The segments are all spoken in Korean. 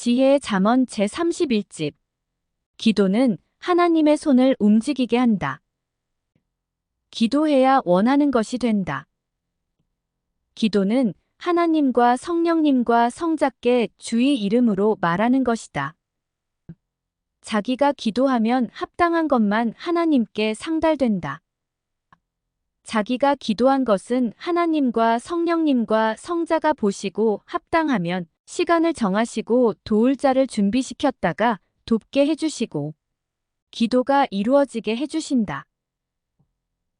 지혜의 잠언 제31집. 기도는 하나님의 손을 움직이게 한다. 기도해야 원하는 것이 된다. 기도는 하나님과 성령님과 성자께 주의 이름으로 말하는 것이다. 자기가 기도하면 합당한 것만 하나님께 상달된다. 자기가 기도한 것은 하나님과 성령님과 성자가 보시고 합당하면 시간을 정하시고 도울 자를 준비시켰다가 돕게 해주시고 기도가 이루어지게 해주신다.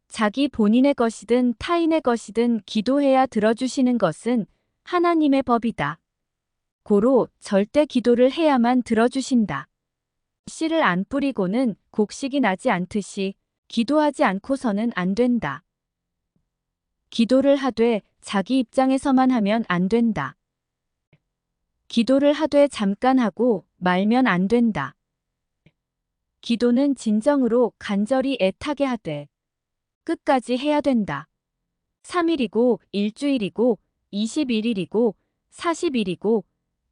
자기 본인의 것이든 타인의 것이든 기도해야 들어주시는 것은 하나님의 법이다. 고로 절대 기도를 해야만 들어주신다. 씨를 안 뿌리고는 곡식이 나지 않듯이 기도하지 않고서는 안 된다. 기도를 하되 자기 입장에서만 하면 안 된다. 기도를 하되 잠깐 하고 말면 안 된다. 기도는 진정으로 간절히 애타게 하되 끝까지 해야 된다. 3일이고 일주일이고 21일이고 40일이고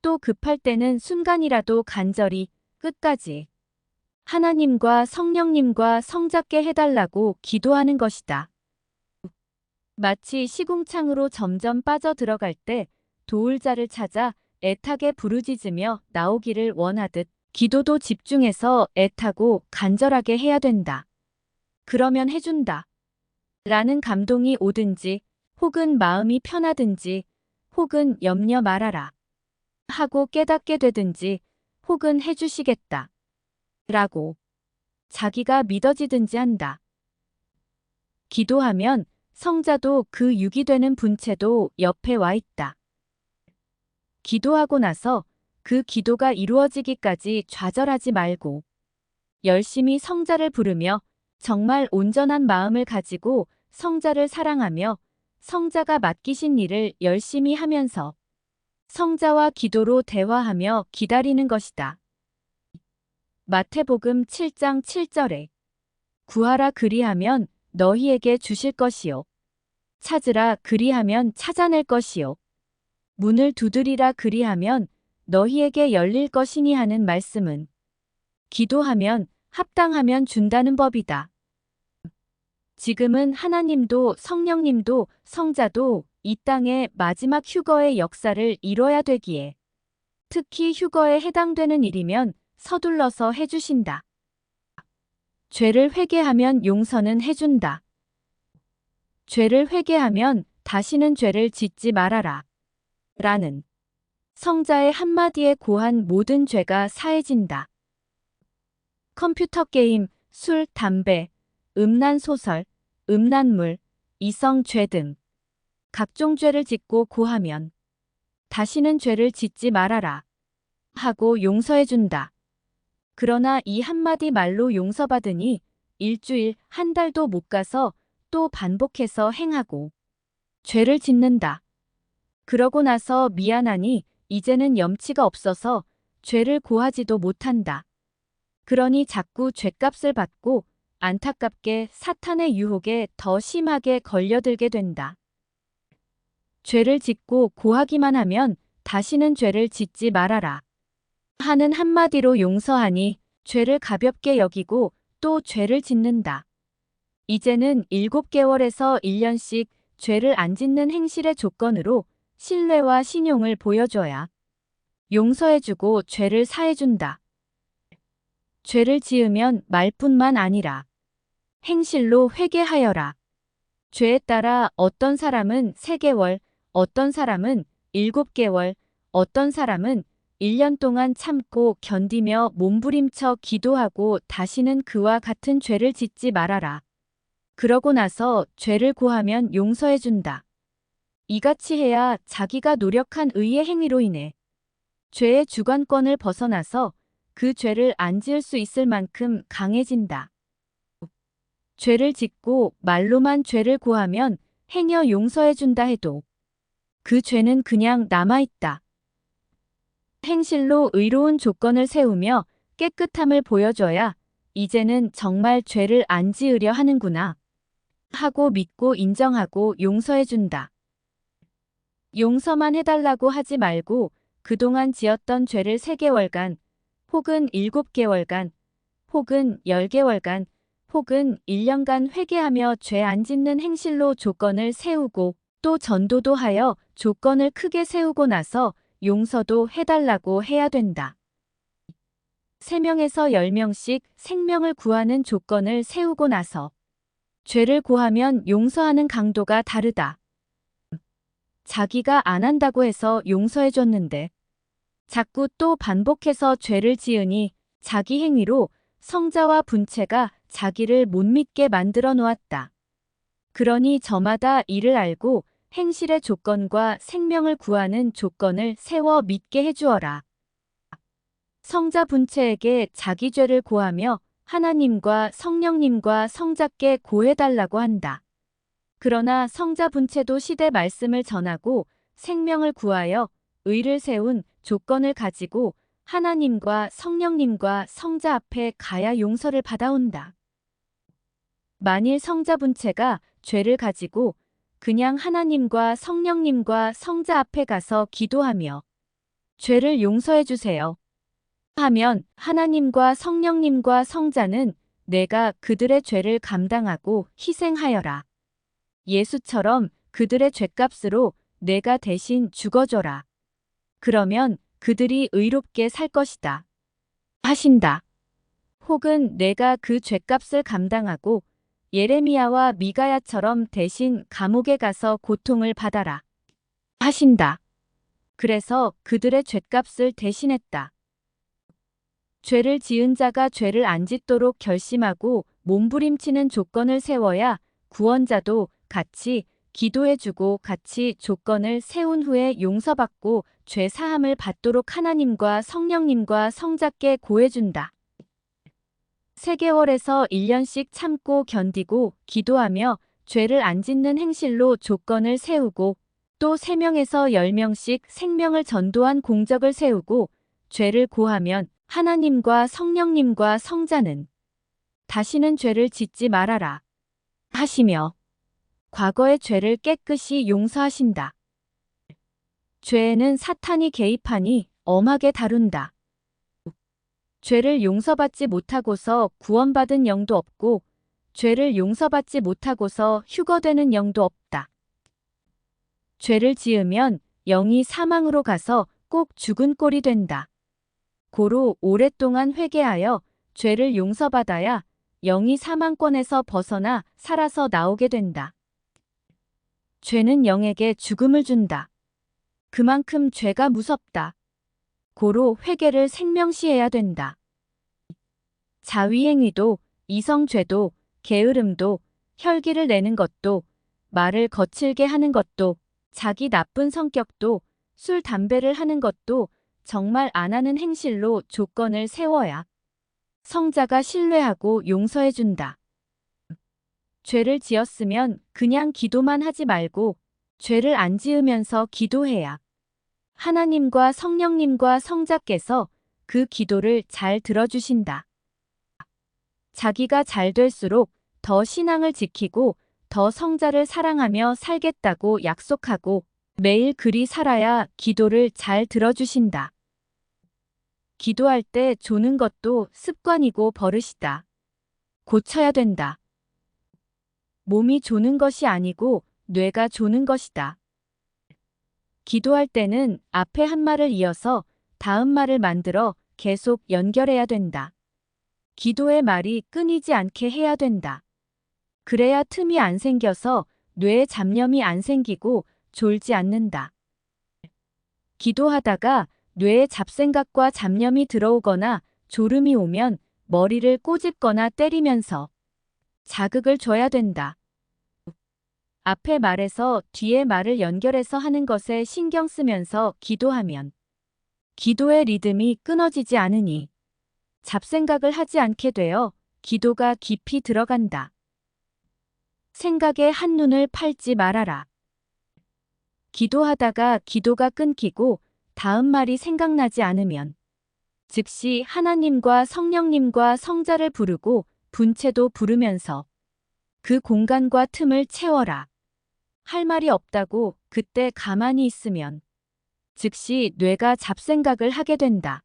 또 급할 때는 순간이라도 간절히 끝까지 하나님과 성령님과 성자께 해달라고 기도하는 것이다. 마치 시궁창으로 점점 빠져들어갈 때 도울 자를 찾아 애타게 부르짖으며 나오기를 원하듯 기도도 집중해서 애타고 간절하게 해야 된다. 그러면 해준다. 라는 감동이 오든지 혹은 마음이 편하든지 혹은 염려 말아라 하고 깨닫게 되든지 혹은 해주시겠다 라고 자기가 믿어지든지 한다. 기도하면 성자도 그 육이 되는 분체도 옆에 와 있다. 기도하고 나서 그 기도가 이루어지기까지 좌절하지 말고 열심히 성자를 부르며 정말 온전한 마음을 가지고 성자를 사랑하며 성자가 맡기신 일을 열심히 하면서 성자와 기도로 대화하며 기다리는 것이다. 마태복음 7장 7절에 구하라 그리하면 너희에게 주실 것이요. 찾으라 그리하면 찾아낼 것이요. 문을 두드리라 그리하면 너희에게 열릴 것이니 하는 말씀은 기도하면 합당하면 준다는 법이다. 지금은 하나님도 성령님도 성자도 이 땅의 마지막 휴거의 역사를 이뤄야 되기에 특히 휴거에 해당되는 일이면 서둘러서 해주신다. 죄를 회개하면 용서는 해준다. 죄를 회개하면 다시는 죄를 짓지 말아라. 라는 성자의 한마디에 고한 모든 죄가 사해진다. 컴퓨터 게임, 술, 담배, 음란 소설, 음란물, 이성죄 등 각종 죄를 짓고 고하면 다시는 죄를 짓지 말아라 하고 용서해준다. 그러나 이 한마디 말로 용서받으니 일주일, 한 달도 못 가서 또 반복해서 행하고 죄를 짓는다. 그러고 나서 미안하니 이제는 염치가 없어서 죄를 고하지도 못한다. 그러니 자꾸 죄값을 받고 안타깝게 사탄의 유혹에 더 심하게 걸려들게 된다. 죄를 짓고 고하기만 하면 다시는 죄를 짓지 말아라 하는 한마디로 용서하니 죄를 가볍게 여기고 또 죄를 짓는다. 이제는 7개월에서 1년씩 죄를 안 짓는 행실의 조건으로 신뢰와 신용을 보여줘야 용서해주고 죄를 사해준다. 죄를 지으면 말뿐만 아니라 행실로 회개하여라. 죄에 따라 어떤 사람은 3개월, 어떤 사람은 7개월, 어떤 사람은 1년 동안 참고 견디며 몸부림쳐 기도하고 다시는 그와 같은 죄를 짓지 말아라. 그러고 나서 죄를 고하면 용서해준다. 이같이 해야 자기가 노력한 의의 행위로 인해 죄의 주관권을 벗어나서 그 죄를 안 지을 수 있을 만큼 강해진다. 죄를 짓고 말로만 죄를 고하면 행여 용서해준다 해도 그 죄는 그냥 남아있다. 행실로 의로운 조건을 세우며 깨끗함을 보여줘야 이제는 정말 죄를 안 지으려 하는구나 하고 믿고 인정하고 용서해준다. 용서만 해달라고 하지 말고 그동안 지었던 죄를 3개월간, 혹은 7개월간, 혹은 10개월간, 혹은 1년간 회개하며 죄 안 짓는 행실로 조건을 세우고 또 전도도 하여 조건을 크게 세우고 나서 용서도 해달라고 해야 된다. 3명에서 10명씩 생명을 구하는 조건을 세우고 나서 죄를 고하면 용서하는 강도가 다르다. 자기가 안 한다고 해서 용서해줬는데 자꾸 또 반복해서 죄를 지으니 자기 행위로 성자와 분체가 자기를 못 믿게 만들어 놓았다. 그러니 저마다 이를 알고 행실의 조건과 생명을 구하는 조건을 세워 믿게 해주어라. 성자 분체에게 자기 죄를 고하며 하나님과 성령님과 성자께 고해달라고 한다. 그러나 성자 분체도 시대 말씀을 전하고 생명을 구하여 의를 세운 조건을 가지고 하나님과 성령님과 성자 앞에 가야 용서를 받아온다. 만일 성자 분체가 죄를 가지고 그냥 하나님과 성령님과 성자 앞에 가서 기도하며 죄를 용서해 주세요 하면 하나님과 성령님과 성자는 내가 그들의 죄를 감당하고 희생하여라. 예수처럼 그들의 죄값으로 내가 대신 죽어줘라. 그러면 그들이 의롭게 살 것이다. 하신다. 혹은 내가 그 죄값을 감당하고 예레미야와 미가야처럼 대신 감옥에 가서 고통을 받아라. 하신다. 그래서 그들의 죄값을 대신했다. 죄를 지은 자가 죄를 안 짓도록 결심하고 몸부림치는 조건을 세워야 구원자도 같이 기도해주고 같이 조건을 세운 후에 용서받고 죄 사함을 받도록 하나님과 성령님과 성자께 고해준다. 3개월에서 1년씩 참고 견디고 기도하며 죄를 안 짓는 행실로 조건을 세우고 또 3명에서 10명씩 생명을 전도한 공적을 세우고 죄를 고하면 하나님과 성령님과 성자는 다시는 죄를 짓지 말아라 하시며 과거의 죄를 깨끗이 용서하신다. 죄에는 사탄이 개입하니 엄하게 다룬다. 죄를 용서받지 못하고서 구원받은 영도 없고 죄를 용서받지 못하고서 휴거되는 영도 없다. 죄를 지으면 영이 사망으로 가서 꼭 죽은 꼴이 된다. 고로 오랫동안 회개하여 죄를 용서받아야 영이 사망권에서 벗어나 살아서 나오게 된다. 죄는 영에게 죽음을 준다. 그만큼 죄가 무섭다. 고로 회개를 생명시해야 된다. 자위행위도, 이성죄도, 게으름도, 혈기를 내는 것도, 말을 거칠게 하는 것도, 자기 나쁜 성격도, 술, 담배를 하는 것도 정말 안 하는 행실로 조건을 세워야 성자가 신뢰하고 용서해준다. 죄를 지었으면 그냥 기도만 하지 말고 죄를 안 지으면서 기도해야 하나님과 성령님과 성자께서 그 기도를 잘 들어주신다. 자기가 잘 될수록 더 신앙을 지키고 더 성자를 사랑하며 살겠다고 약속하고 매일 그리 살아야 기도를 잘 들어주신다. 기도할 때 조는 것도 습관이고 버릇이다. 고쳐야 된다. 몸이 조는 것이 아니고 뇌가 조는 것이다. 기도할 때는 앞에 한 말을 이어서 다음 말을 만들어 계속 연결해야 된다. 기도의 말이 끊이지 않게 해야 된다. 그래야 틈이 안 생겨서 뇌에 잡념이 안 생기고 졸지 않는다. 기도하다가 뇌에 잡생각과 잡념이 들어오거나 졸음이 오면 머리를 꼬집거나 때리면서 자극을 줘야 된다. 앞에 말에서 뒤에 말을 연결해서 하는 것에 신경 쓰면서 기도하면 기도의 리듬이 끊어지지 않으니 잡생각을 하지 않게 되어 기도가 깊이 들어간다. 생각에 한눈을 팔지 말아라. 기도하다가 기도가 끊기고 다음 말이 생각나지 않으면 즉시 하나님과 성령님과 성자를 부르고 분체도 부르면서 그 공간과 틈을 채워라. 할 말이 없다고 그때 가만히 있으면 즉시 뇌가 잡생각을 하게 된다.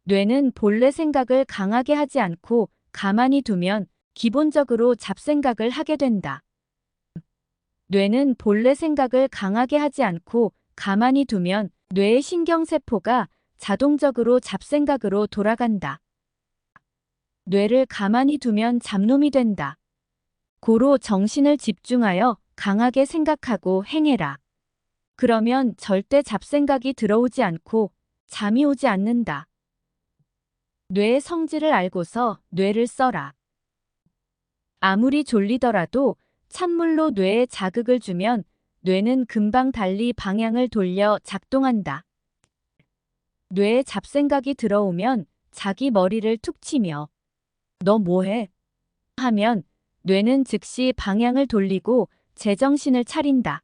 뇌는 본래 생각을 강하게 하지 않고 가만히 두면 기본적으로 잡생각을 하게 된다. 뇌는 본래 생각을 강하게 하지 않고 가만히 두면 뇌의 신경세포가 자동적으로 잡생각으로 돌아간다. 뇌를 가만히 두면 잡놈이 된다. 고로 정신을 집중하여 강하게 생각하고 행해라. 그러면 절대 잡생각이 들어오지 않고 잠이 오지 않는다. 뇌의 성질을 알고서 뇌를 써라. 아무리 졸리더라도 찬물로 뇌에 자극을 주면 뇌는 금방 달리 방향을 돌려 작동한다. 뇌에 잡생각이 들어오면 자기 머리를 툭 치며 너 뭐해? 하면 뇌는 즉시 방향을 돌리고 제정신을 차린다.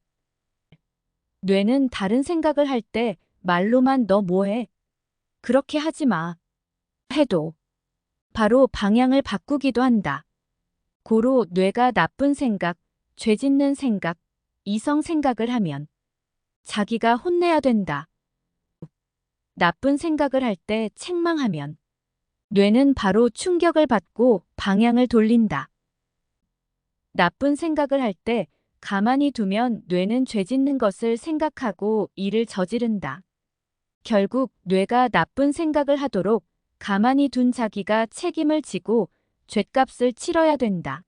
뇌는 다른 생각을 할 때 말로만 너 뭐해? 그렇게 하지 마. 해도 바로 방향을 바꾸기도 한다. 고로 뇌가 나쁜 생각, 죄짓는 생각, 이성 생각을 하면 자기가 혼내야 된다. 나쁜 생각을 할 때 책망하면 뇌는 바로 충격을 받고 방향을 돌린다. 나쁜 생각을 할 때 가만히 두면 뇌는 죄짓는 것을 생각하고 일을 저지른다. 결국 뇌가 나쁜 생각을 하도록 가만히 둔 자기가 책임을 지고 죗값을 치러야 된다.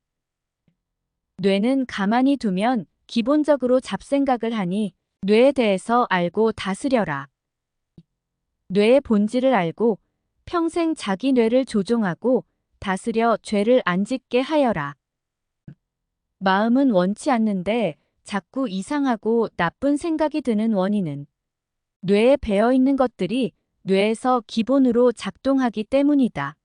뇌는 가만히 두면 기본적으로 잡생각을 하니 뇌에 대해서 알고 다스려라. 뇌의 본질을 알고 평생 자기 뇌를 조종하고 다스려 죄를 안 짓게 하여라. 마음은 원치 않는데 자꾸 이상하고 나쁜 생각이 드는 원인은 뇌에 배어있는 것들이 뇌에서 기본으로 작동하기 때문이다.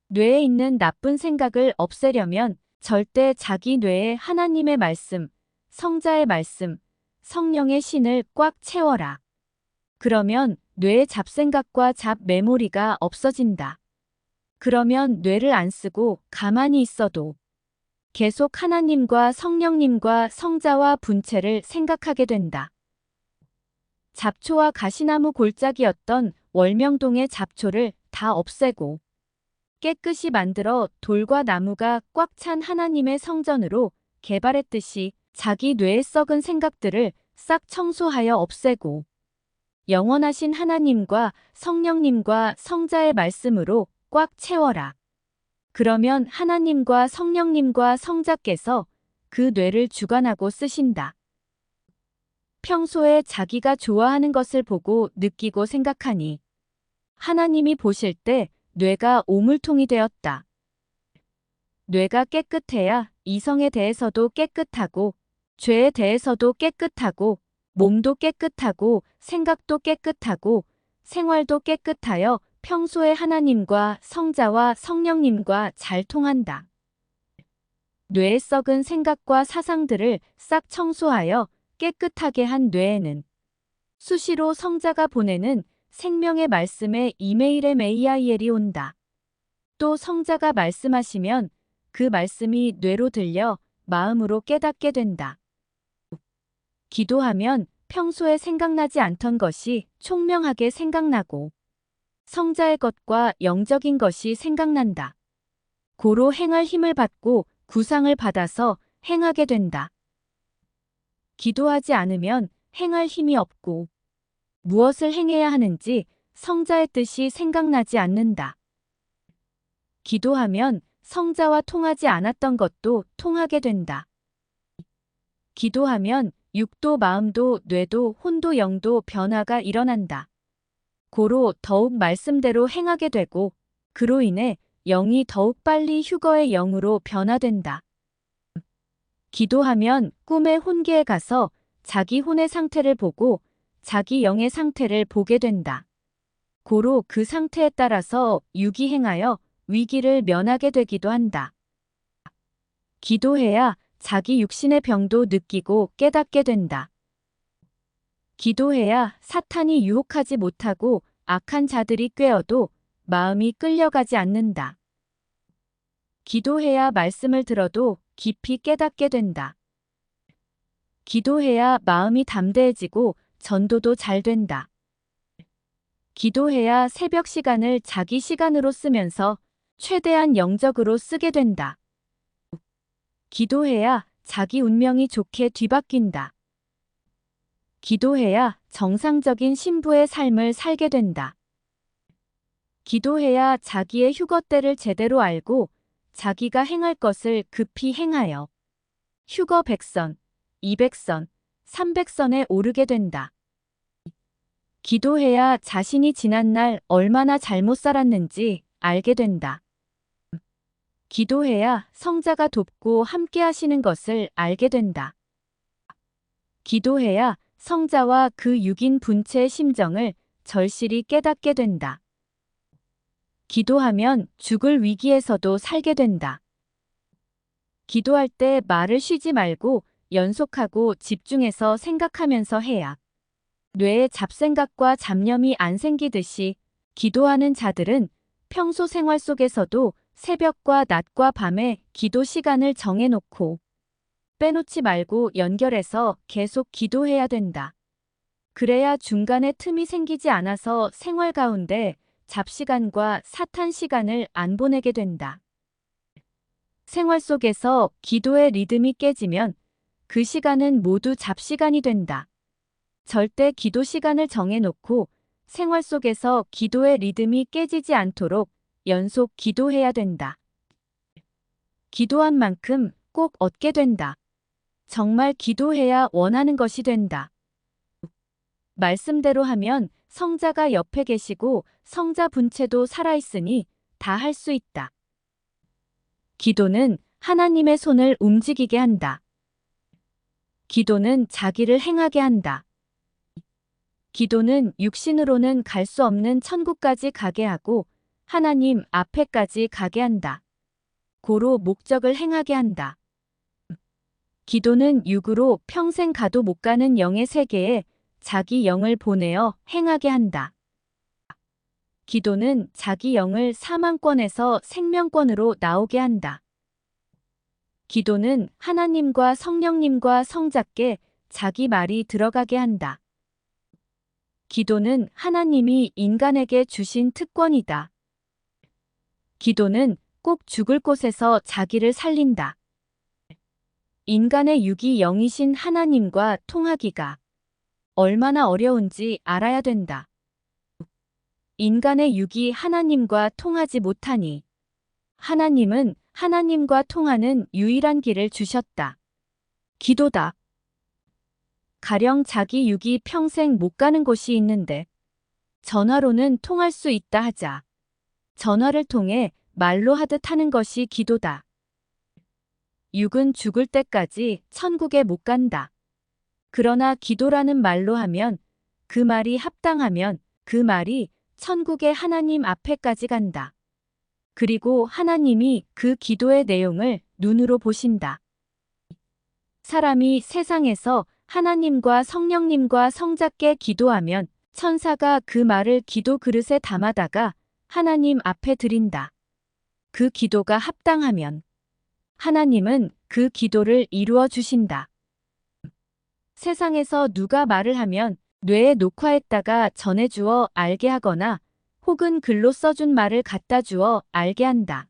뇌에 있는 나쁜 생각을 없애려면 절대 자기 뇌에 하나님의 말씀, 성자의 말씀, 성령의 신을 꽉 채워라. 그러면 뇌의 잡생각과 잡메모리가 없어진다. 그러면 뇌를 안 쓰고 가만히 있어도 계속 하나님과 성령님과 성자와 분체를 생각하게 된다. 잡초와 가시나무 골짜기였던 월명동의 잡초를 다 없애고 깨끗이 만들어 돌과 나무가 꽉 찬 하나님의 성전으로 개발했듯이 자기 뇌에 썩은 생각들을 싹 청소하여 없애고 영원하신 하나님과 성령님과 성자의 말씀으로 꽉 채워라. 그러면 하나님과 성령님과 성자께서 그 뇌를 주관하고 쓰신다. 평소에 자기가 좋아하는 것을 보고 느끼고 생각하니 하나님이 보실 때 뇌가 오물통이 되었다. 뇌가 깨끗해야 이성에 대해서도 깨끗하고 죄에 대해서도 깨끗하고 몸도 깨끗하고 생각도 깨끗하고 생활도 깨끗하여 평소에 하나님과 성자와 성령님과 잘 통한다. 뇌에 썩은 생각과 사상들을 싹 청소하여 깨끗하게 한 뇌에는 수시로 성자가 보내는 생명의 말씀에 이메일의 메이아이엘이 온다. 또 성자가 말씀하시면 그 말씀이 뇌로 들려 마음으로 깨닫게 된다. 기도하면 평소에 생각나지 않던 것이 총명하게 생각나고 성자의 것과 영적인 것이 생각난다. 고로 행할 힘을 받고 구상을 받아서 행하게 된다. 기도하지 않으면 행할 힘이 없고 무엇을 행해야 하는지 성자의 뜻이 생각나지 않는다. 기도하면 성자와 통하지 않았던 것도 통하게 된다. 기도하면 육도 마음도 뇌도 혼도 영도 변화가 일어난다. 고로 더욱 말씀대로 행하게 되고 그로 인해 영이 더욱 빨리 휴거의 영으로 변화된다. 기도하면 꿈의 혼계에 가서 자기 혼의 상태를 보고 자기 영의 상태를 보게 된다. 고로 그 상태에 따라서 육이 행하여 위기를 면하게 되기도 한다. 기도해야 자기 육신의 병도 느끼고 깨닫게 된다. 기도해야 사탄이 유혹하지 못하고 악한 자들이 꾀어도 마음이 끌려가지 않는다. 기도해야 말씀을 들어도 깊이 깨닫게 된다. 기도해야 마음이 담대해지고 전도도 잘 된다. 기도해야 새벽 시간을 자기 시간으로 쓰면서 최대한 영적으로 쓰게 된다. 기도해야 자기 운명이 좋게 뒤바뀐다. 기도해야 정상적인 신부의 삶을 살게 된다. 기도해야 자기의 휴거 때를 제대로 알고 자기가 행할 것을 급히 행하여 휴거 100선, 200선, 300선에 오르게 된다. 기도해야 자신이 지난날 얼마나 잘못 살았는지 알게 된다. 기도해야 성자가 돕고 함께 하시는 것을 알게 된다. 기도해야 성자와 그 6인 분체의 심정을 절실히 깨닫게 된다. 기도하면 죽을 위기에서도 살게 된다. 기도할 때 말을 쉬지 말고 연속하고 집중해서 생각하면서 해야 뇌에 잡생각과 잡념이 안 생기듯이 기도하는 자들은 평소 생활 속에서도 새벽과 낮과 밤에 기도 시간을 정해놓고 빼놓지 말고 연결해서 계속 기도해야 된다. 그래야 중간에 틈이 생기지 않아서 생활 가운데 잡시간과 사탄 시간을 안 보내게 된다. 생활 속에서 기도의 리듬이 깨지면 그 시간은 모두 잡시간이 된다. 절대 기도 시간을 정해놓고 생활 속에서 기도의 리듬이 깨지지 않도록 연속 기도해야 된다. 기도한 만큼 꼭 얻게 된다. 정말 기도해야 원하는 것이 된다. 말씀대로 하면 성자가 옆에 계시고 성자 분체도 살아있으니 다 할 수 있다. 기도는 하나님의 손을 움직이게 한다. 기도는 자기를 행하게 한다. 기도는 육신으로는 갈 수 없는 천국까지 가게 하고 하나님 앞에까지 가게 한다. 고로 목적을 행하게 한다. 기도는 육으로 평생 가도 못 가는 영의 세계에 자기 영을 보내어 행하게 한다. 기도는 자기 영을 사망권에서 생명권으로 나오게 한다. 기도는 하나님과 성령님과 성자께 자기 말이 들어가게 한다. 기도는 하나님이 인간에게 주신 특권이다. 기도는 꼭 죽을 곳에서 자기를 살린다. 인간의 육이 영이신 하나님과 통하기가 얼마나 어려운지 알아야 된다. 인간의 육이 하나님과 통하지 못하니 하나님은 하나님과 통하는 유일한 길을 주셨다. 기도다. 가령 자기 육이 평생 못 가는 곳이 있는데 전화로는 통할 수 있다 하자. 전화를 통해 말로 하듯 하는 것이 기도다. 육은 죽을 때까지 천국에 못 간다. 그러나 기도라는 말로 하면 그 말이 합당하면 그 말이 천국의 하나님 앞에까지 간다. 그리고 하나님이 그 기도의 내용을 눈으로 보신다. 사람이 세상에서 하나님과 성령님과 성자께 기도하면 천사가 그 말을 기도 그릇에 담아다가 하나님 앞에 드린다. 그 기도가 합당하면 하나님은 그 기도를 이루어 주신다. 세상에서 누가 말을 하면 뇌에 녹화했다가 전해주어 알게 하거나 혹은 글로 써준 말을 갖다 주어 알게 한다.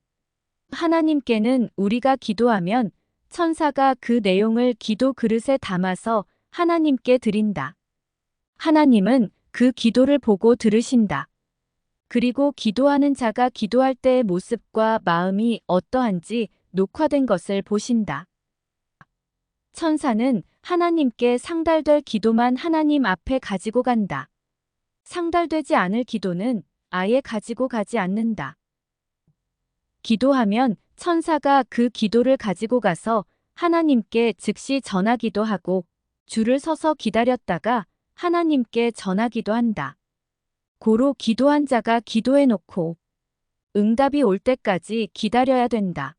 하나님께는 우리가 기도하면 천사가 그 내용을 기도 그릇에 담아서 하나님께 드린다. 하나님은 그 기도를 보고 들으신다. 그리고 기도하는 자가 기도할 때의 모습과 마음이 어떠한지 녹화된 것을 보신다. 천사는 하나님께 상달될 기도만 하나님 앞에 가지고 간다. 상달되지 않을 기도는 아예 가지고 가지 않는다. 기도하면 천사가 그 기도를 가지고 가서 하나님께 즉시 전하기도 하고 줄을 서서 기다렸다가 하나님께 전하기도 한다. 고로 기도한 자가 기도해 놓고 응답이 올 때까지 기다려야 된다.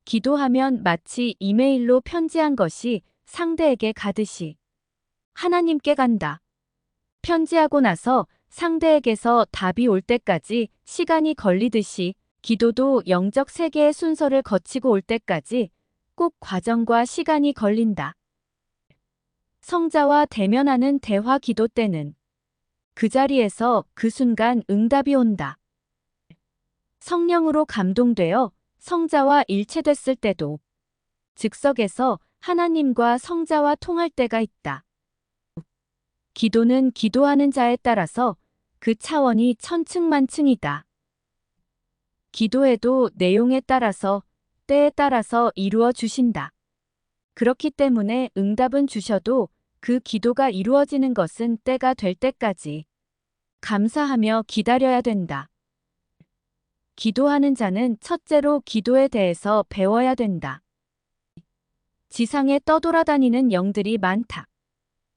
기도하면 마치 이메일로 편지한 것이 상대에게 가듯이 하나님께 간다. 편지하고 나서 상대에게서 답이 올 때까지 시간이 걸리듯이 기도도 영적 세계의 순서를 거치고 올 때까지 꼭 과정과 시간이 걸린다. 성자와 대면하는 대화 기도 때는 그 자리에서 그 순간 응답이 온다. 성령으로 감동되어 성자와 일체됐을 때도 즉석에서 하나님과 성자와 통할 때가 있다. 기도는 기도하는 자에 따라서 그 차원이 천층만층이다. 기도에도 내용에 따라서 때에 따라서 이루어 주신다. 그렇기 때문에 응답은 주셔도 그 기도가 이루어지는 것은 때가 될 때까지 감사하며 기다려야 된다. 기도하는 자는 첫째로 기도에 대해서 배워야 된다. 지상에 떠돌아다니는 영들이 많다.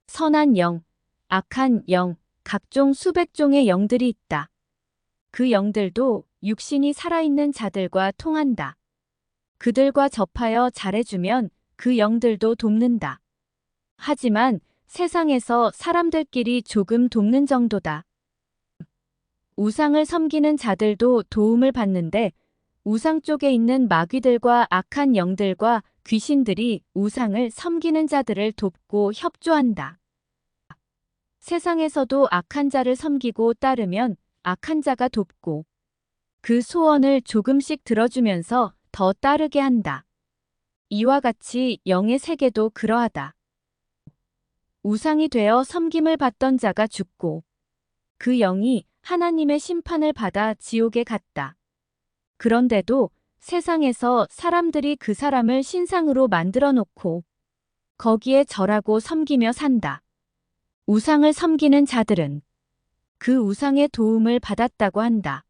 선한 영, 악한 영, 각종 수백 종의 영들이 있다. 그 영들도 육신이 살아있는 자들과 통한다. 그들과 접하여 잘해주면 그 영들도 돕는다. 하지만 세상에서 사람들끼리 조금 돕는 정도다. 우상을 섬기는 자들도 도움을 받는데 우상 쪽에 있는 마귀들과 악한 영들과 귀신들이 우상을 섬기는 자들을 돕고 협조한다. 세상에서도 악한 자를 섬기고 따르면 악한 자가 돕고 그 소원을 조금씩 들어주면서 더 따르게 한다. 이와 같이 영의 세계도 그러하다. 우상이 되어 섬김을 받던 자가 죽고 그 영이 하나님의 심판을 받아 지옥에 갔다. 그런데도 세상에서 사람들이 그 사람을 신상으로 만들어 놓고 거기에 절하고 섬기며 산다. 우상을 섬기는 자들은 그 우상의 도움을 받았다고 한다.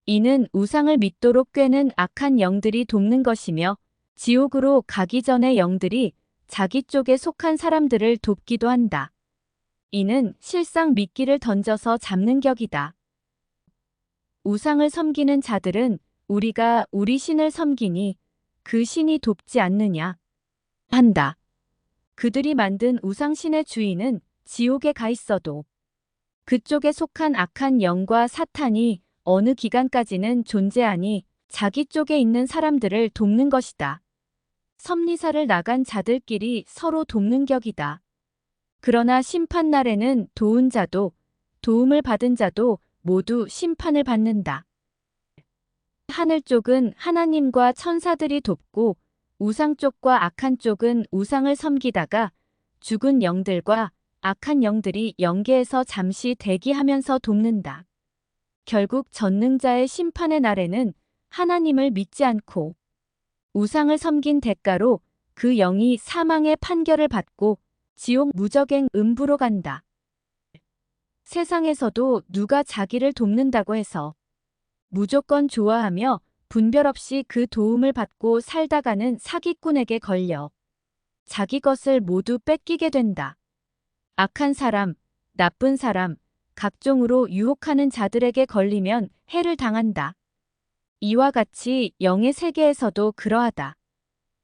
이는 우상을 믿도록 꾀는 악한 영들이 돕는 것이며 지옥으로 가기 전에 영들이 자기 쪽에 속한 사람들을 돕기도 한다. 이는 실상 미끼를 던져서 잡는 격이다. 우상을 섬기는 자들은 우리가 우리 신을 섬기니 그 신이 돕지 않느냐 한다. 그들이 만든 우상신의 주인은 지옥에 가 있어도 그쪽에 속한 악한 영과 사탄이 어느 기간까지는 존재하니 자기 쪽에 있는 사람들을 돕는 것이다. 섭리사를 나간 자들끼리 서로 돕는 격이다. 그러나 심판날에는 도운 자도 도움을 받은 자도 모두 심판을 받는다. 하늘 쪽은 하나님과 천사들이 돕고 우상 쪽과 악한 쪽은 우상을 섬기다가 죽은 영들과 악한 영들이 영계에서 잠시 대기하면서 돕는다. 결국 전능자의 심판의 날에는 하나님을 믿지 않고 우상을 섬긴 대가로 그 영이 사망의 판결을 받고 지옥 무저갱 음부로 간다. 세상에서도 누가 자기를 돕는다고 해서 무조건 좋아하며 분별 없이 그 도움을 받고 살다가는 사기꾼에게 걸려 자기 것을 모두 뺏기게 된다. 악한 사람, 나쁜 사람, 각종으로 유혹하는 자들에게 걸리면 해를 당한다. 이와 같이 영의 세계에서도 그러하다.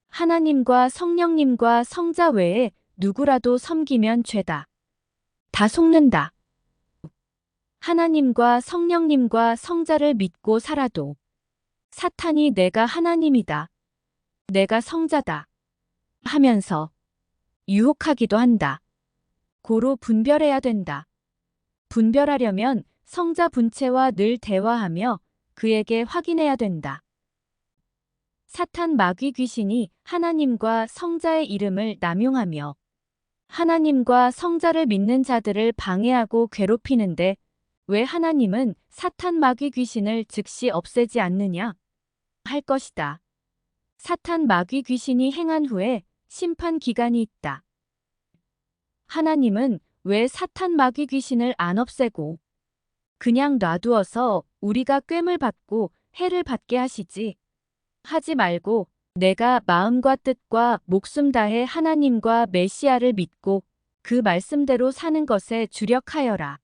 하나님과 성령님과 성자 외에 누구라도 섬기면 죄다. 다 속는다. 하나님과 성령님과 성자를 믿고 살아도 사탄이 내가 하나님이다. 내가 성자다. 하면서 유혹하기도 한다. 고로 분별해야 된다. 분별하려면 성자 본체와 늘 대화하며 그에게 확인해야 된다. 사탄 마귀 귀신이 하나님과 성자의 이름을 남용하며 하나님과 성자를 믿는 자들을 방해하고 괴롭히는데 왜 하나님은 사탄 마귀 귀신을 즉시 없애지 않느냐 할 것이다. 사탄 마귀 귀신이 행한 후에 심판 기간이 있다. 하나님은 왜 사탄 마귀 귀신을 안 없애고 그냥 놔두어서 우리가 꿰물 받고 해를 받게 하시지? 하지 말고 내가 마음과 뜻과 목숨 다해 하나님과 메시아를 믿고 그 말씀대로 사는 것에 주력하여라.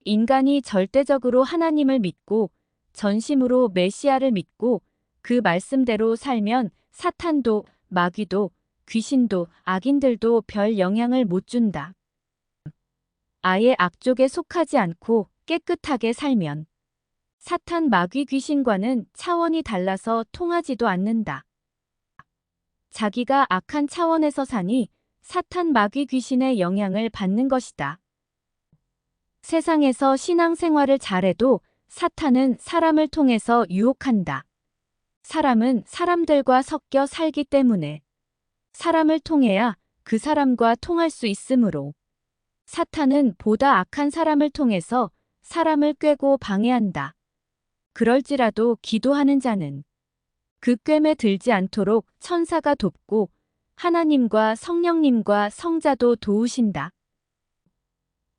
인간이 절대적으로 하나님을 믿고 전심으로 메시아를 믿고 그 말씀대로 살면 사탄도 마귀도 귀신도 악인들도 별 영향을 못 준다. 아예 악쪽에 속하지 않고 깨끗하게 살면 사탄 마귀 귀신과는 차원이 달라서 통하지도 않는다. 자기가 악한 차원에서 사니 사탄 마귀 귀신의 영향을 받는 것이다. 세상에서 신앙생활을 잘해도 사탄은 사람을 통해서 유혹한다. 사람은 사람들과 섞여 살기 때문에 사람을 통해야 그 사람과 통할 수 있으므로 사탄은 보다 악한 사람을 통해서 사람을 꾀고 방해한다. 그럴지라도 기도하는 자는 그 꾀에 들지 않도록 천사가 돕고 하나님과 성령님과 성자도 도우신다.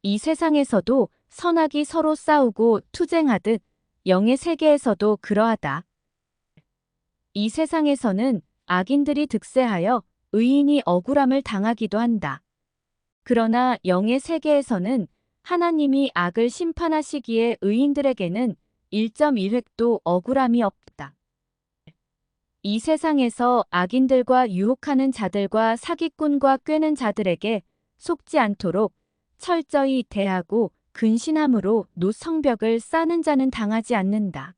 이 세상에서도 선악이 서로 싸우고 투쟁하듯 영의 세계에서도 그러하다. 이 세상에서는 악인들이 득세하여 의인이 억울함을 당하기도 한다. 그러나 영의 세계에서는 하나님이 악을 심판하시기에 의인들에게는 1.1획도 억울함이 없다. 이 세상에서 악인들과 유혹하는 자들과 사기꾼과 꾀는 자들에게 속지 않도록 철저히 대하고 근신함으로 노성벽을 쌓는 자는 당하지 않는다.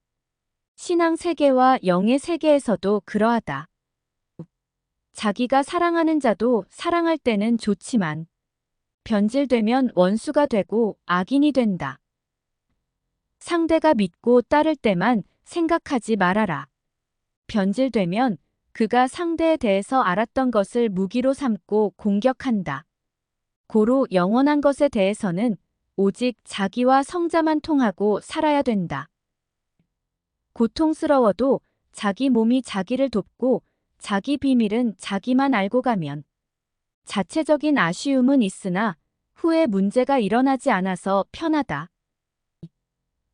신앙 세계와 영의 세계에서도 그러하다. 자기가 사랑하는 자도 사랑할 때는 좋지만 변질되면 원수가 되고 악인이 된다. 상대가 믿고 따를 때만 생각하지 말아라. 변질되면 그가 상대에 대해서 알았던 것을 무기로 삼고 공격한다. 고로 영원한 것에 대해서는 오직 자기와 성자만 통하고 살아야 된다. 고통스러워도 자기 몸이 자기를 돕고 자기 비밀은 자기만 알고 가면 자체적인 아쉬움은 있으나 후에 문제가 일어나지 않아서 편하다.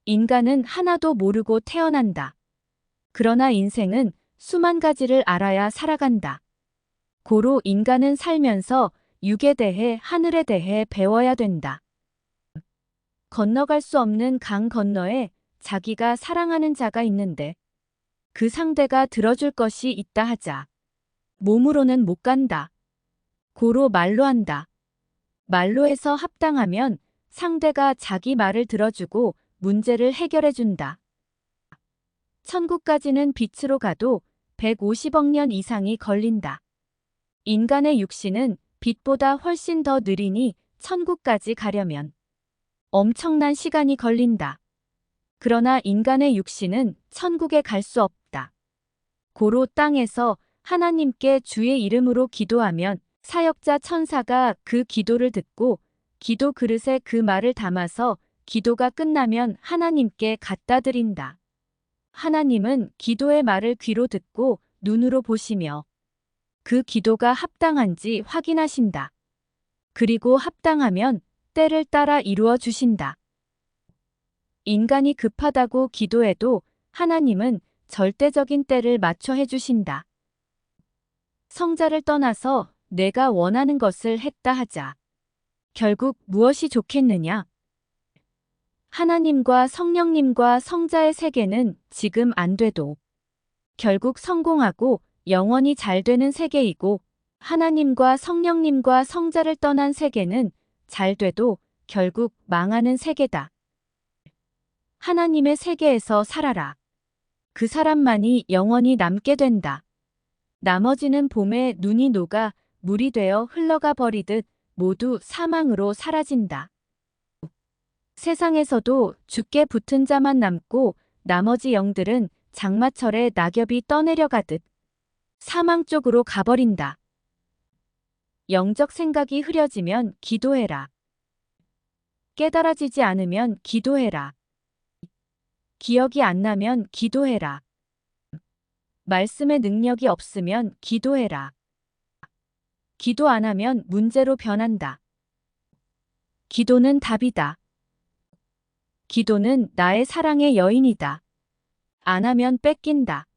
인간은 하나도 모르고 태어난다. 그러나 인생은 수만 가지를 알아야 살아간다. 고로 인간은 살면서 육에 대해 하늘에 대해 배워야 된다. 건너갈 수 없는 강 건너에 자기가 사랑하는 자가 있는데 그 상대가 들어줄 것이 있다 하자. 몸으로는 못 간다. 고로 말로 한다. 말로 해서 합당하면 상대가 자기 말을 들어주고 문제를 해결해 준다. 천국까지는 빛으로 가도 150억 년 이상이 걸린다. 인간의 육신은 빛보다 훨씬 더 느리니 천국까지 가려면 엄청난 시간이 걸린다. 그러나 인간의 육신은 천국에 갈 수 없다. 고로 땅에서 하나님께 주의 이름으로 기도하면 사역자 천사가 그 기도를 듣고 기도 그릇에 그 말을 담아서 기도가 끝나면 하나님께 갖다 드린다. 하나님은 기도의 말을 귀로 듣고 눈으로 보시며 그 기도가 합당한지 확인하신다. 그리고 합당하면 때를 따라 이루어 주신다. 인간이 급하다고 기도해도 하나님은 절대적인 때를 맞춰 해주신다. 성자를 떠나서 내가 원하는 것을 했다 하자. 결국 무엇이 좋겠느냐? 하나님과 성령님과 성자의 세계는 지금 안 돼도 결국 성공하고 영원히 잘 되는 세계이고 하나님과 성령님과 성자를 떠난 세계는 잘 돼도 결국 망하는 세계다. 하나님의 세계에서 살아라. 그 사람만이 영원히 남게 된다. 나머지는 봄에 눈이 녹아 물이 되어 흘러가 버리듯 모두 사망으로 사라진다. 세상에서도 주께 붙은 자만 남고 나머지 영들은 장마철에 낙엽이 떠내려가듯 사망 쪽으로 가버린다. 영적 생각이 흐려지면 기도해라. 깨달아지지 않으면 기도해라. 기억이 안 나면 기도해라. 말씀의 능력이 없으면 기도해라. 기도 안 하면 문제로 변한다. 기도는 답이다. 기도는 나의 사랑의 여인이다. 안 하면 뺏긴다.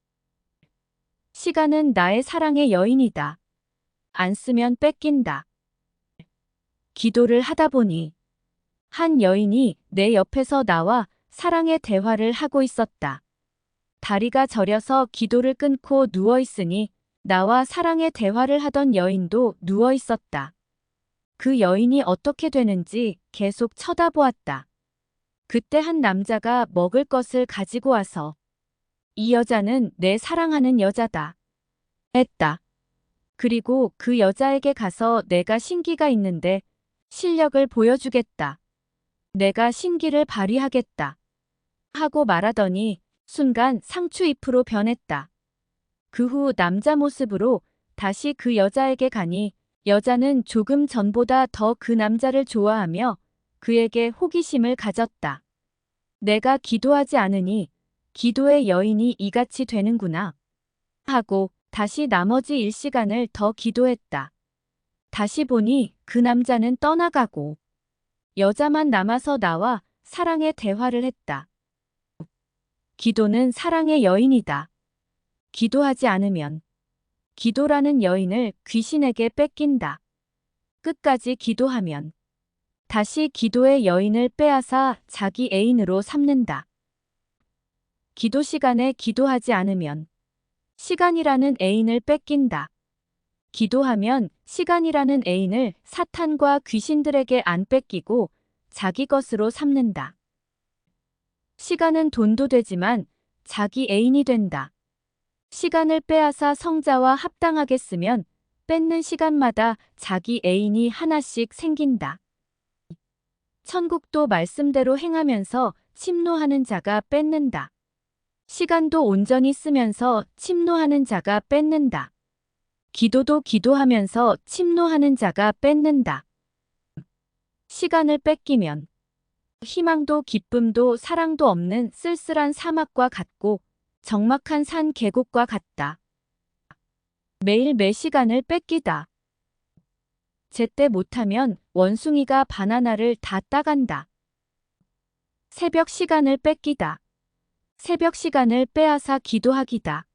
시간은 나의 사랑의 여인이다. 안 쓰면 뺏긴다. 기도를 하다 보니 한 여인이 내 옆에서 나와 사랑의 대화를 하고 있었다. 다리가 저려서 기도를 끊고 누워 있으니 나와 사랑의 대화를 하던 여인도 누워 있었다. 그 여인이 어떻게 되는지 계속 쳐다보았다. 그때 한 남자가 먹을 것을 가지고 와서 이 여자는 내 사랑하는 여자다. 했다. 그리고 그 여자에게 가서 내가 신기가 있는데 실력을 보여주겠다. 내가 신기를 발휘하겠다. 하고 말하더니 순간 상추잎으로 변했다. 그 후 남자 모습으로 다시 그 여자에게 가니 여자는 조금 전보다 더 그 남자를 좋아하며 그에게 호기심을 가졌다. 내가 기도하지 않으니 기도의 여인이 이같이 되는구나 하고 다시 나머지 일시간을 더 기도했다. 다시 보니 그 남자는 떠나가고 여자만 남아서 나와 사랑의 대화를 했다. 기도는 사랑의 여인이다. 기도하지 않으면 기도라는 여인을 귀신에게 뺏긴다. 끝까지 기도하면 다시 기도의 여인을 빼앗아 자기 애인으로 삼는다. 기도 시간에 기도하지 않으면 시간이라는 애인을 뺏긴다. 기도하면 시간이라는 애인을 사탄과 귀신들에게 안 뺏기고 자기 것으로 삼는다. 시간은 돈도 되지만 자기 애인이 된다. 시간을 빼앗아 성자와 합당하게 쓰면 뺏는 시간마다 자기 애인이 하나씩 생긴다. 천국도 말씀대로 행하면서 침노하는 자가 뺏는다. 시간도 온전히 쓰면서 침노하는 자가 뺏는다. 기도도 기도하면서 침노하는 자가 뺏는다. 시간을 뺏기면 희망도 기쁨도 사랑도 없는 쓸쓸한 사막과 같고 적막한 산 계곡과 같다. 매일 매 시간을 뺏기다. 제때 못하면 원숭이가 바나나를 다 따간다. 새벽 시간을 뺏기다. 새벽 시간을 빼앗아 기도하기다.